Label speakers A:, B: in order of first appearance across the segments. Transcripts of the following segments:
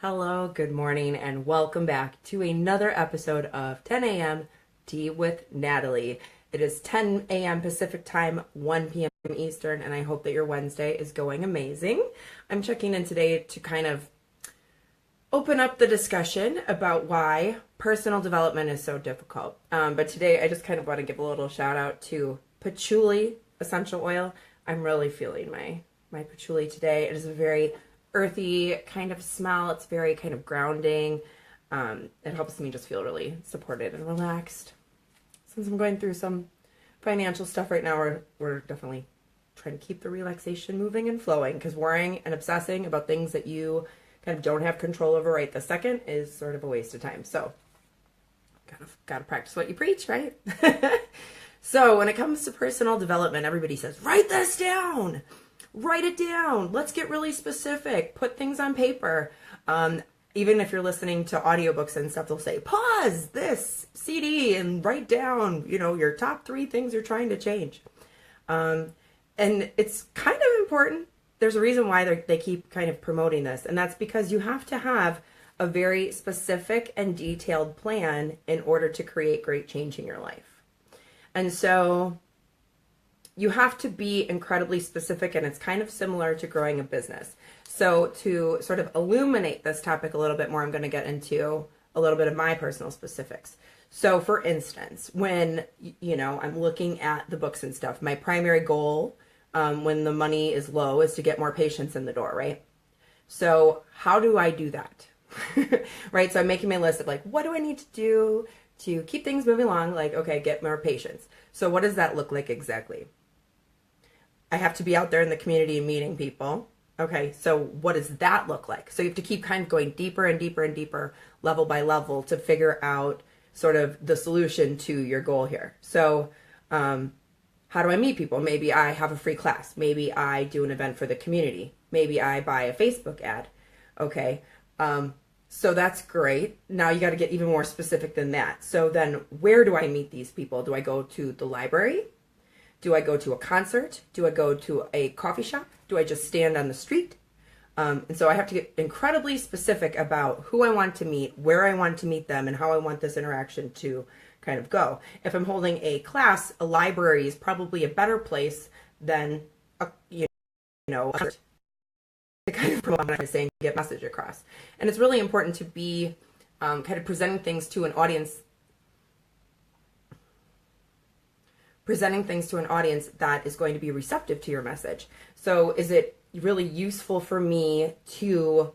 A: Hello, good morning, and welcome back to another episode of 10 a.m. Tea with Natalie. It is 10 a.m. Pacific time, 1 p.m. Eastern, and I hope that your Wednesday is going amazing. I'm checking in today to kind of open up the discussion about why personal development is so difficult. But today I just kind of want to give a little shout out to patchouli essential oil. I'm really feeling my patchouli today. It is a very earthy kind of smell. It's very kind of grounding. It helps me just feel really supported and relaxed. Since I'm going through some financial stuff right now, we're definitely trying to keep the relaxation moving and flowing, because worrying and obsessing about things that you kind of don't have control over right this second is sort of a waste of time. So gotta practice what you preach, right? So when it comes to personal development, everybody says, write this down. Write it down. Let's get really specific. Put things on paper. Even if you're listening to audiobooks and stuff, they'll say, pause this CD and write down, your top 3 things you're trying to change. And it's kind of important. There's a reason why they keep kind of promoting this. And that's because you have to have a very specific and detailed plan in order to create great change in your life. And so you have to be incredibly specific, and it's kind of similar to growing a business. So to sort of illuminate this topic a little bit more, I'm going to get into a little bit of my personal specifics. So for instance, when, I'm looking at the books and stuff, my primary goal when the money is low is to get more patients in the door, right? So how do I do that? Right? So I'm making my list of what do I need to do to keep things moving along? Okay, get more patients. So what does that look like exactly? I have to be out there in the community and meeting people. Okay, so what does that look like? So you have to keep kind of going deeper and deeper and deeper, level by level, to figure out sort of the solution to your goal here. So how do I meet people? Maybe I have a free class. Maybe I do an event for the community. Maybe I buy a Facebook ad. Okay, so that's great. Now you got to get even more specific than that. So then where do I meet these people? Do I go to the library? Do I go to a concert? Do I go to a coffee shop? Do I just stand on the street? And so I have to get incredibly specific about who I want to meet, where I want to meet them, and how I want this interaction to kind of go. If I'm holding a class, a library is probably a better place than a concert to kind of promote what I'm saying, get message across. And it's really important to be kind of presenting things to an audience that is going to be receptive to your message. So is it really useful for me to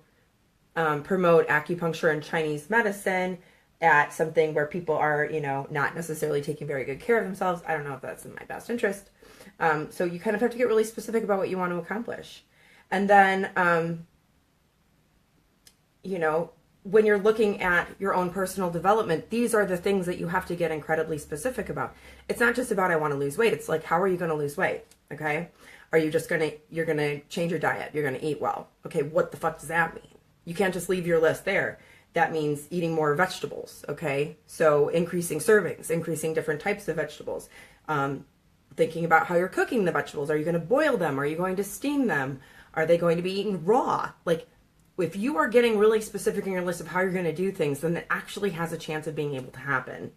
A: promote acupuncture and Chinese medicine at something where people are, not necessarily taking very good care of themselves? I don't know if that's in my best interest. So you kind of have to get really specific about what you want to accomplish. And then, when you're looking at your own personal development, these are the things that you have to get incredibly specific about. It's not just about, I want to lose weight. It's how are you going to lose weight? Okay. Are you just you're going to change your diet? You're going to eat well. Okay. What the fuck does that mean? You can't just leave your list there. That means eating more vegetables. Okay. So increasing servings, increasing different types of vegetables, thinking about how you're cooking the vegetables. Are you going to boil them? Are you going to steam them? Are they going to be eaten raw? If you are getting really specific in your list of how you're going to do things, then it actually has a chance of being able to happen.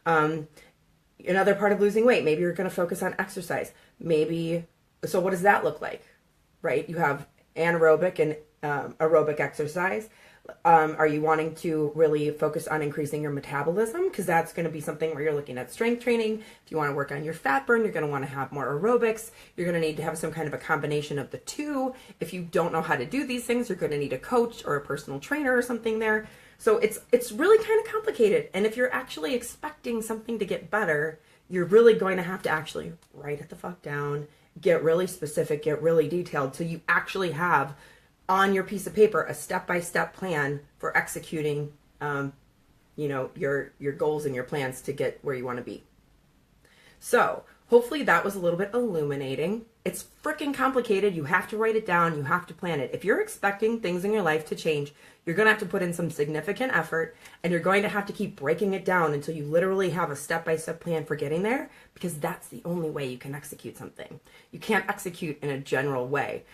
A: Another part of losing weight, maybe you're going to focus on exercise. So what does that look like, right? You have anaerobic and aerobic exercise. Are you wanting to really focus on increasing your metabolism? Because that's going to be something where you're looking at strength training. If you want to work on your fat burn, you're going to want to have more aerobics. You're going to need to have some kind of a combination of the two. If you don't know how to do these things, you're going to need a coach or a personal trainer or something there. So it's really kind of complicated. And if you're actually expecting something to get better, you're really going to have to actually write it the fuck down, get really specific, get really detailed, so you actually have on your piece of paper a step-by-step plan for executing your goals and your plans to get where you want to be. So hopefully that was a little bit illuminating. It's freaking complicated. You have to write it down. You have to plan it. If you're expecting things in your life to change, you're going to have to put in some significant effort, and you're going to have to keep breaking it down until you literally have a step-by-step plan for getting there, because that's the only way you can execute something. You can't execute in a general way.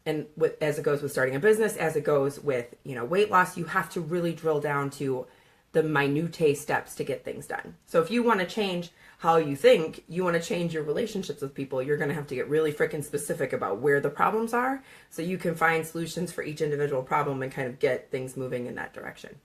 A: And as it goes with starting a business, as it goes with, weight loss, you have to really drill down to the minutiae steps to get things done. So if you want to change how you think, you want to change your relationships with people, you're going to have to get really freaking specific about where the problems are so you can find solutions for each individual problem and kind of get things moving in that direction.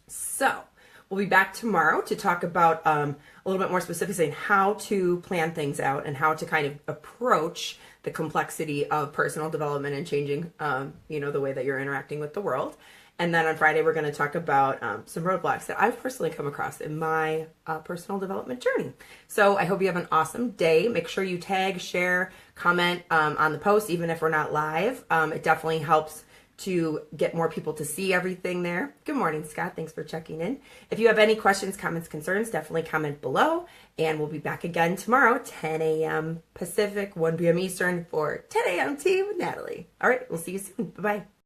A: So we'll be back tomorrow to talk about a little bit more specifics in how to plan things out and how to kind of approach the complexity of personal development and changing, the way that you're interacting with the world. And then on Friday, we're going to talk about some roadblocks that I've personally come across in my personal development journey. So I hope you have an awesome day. Make sure you tag, share, comment on the post, even if we're not live. It definitely helps to get more people to see everything there. Good morning, Scott. Thanks for checking in. If you have any questions, comments, concerns, definitely comment below. And we'll be back again tomorrow, 10 a.m. Pacific, 1 p.m. Eastern for 10 a.m. Tea with Natalie. All right, we'll see you soon. Bye-bye.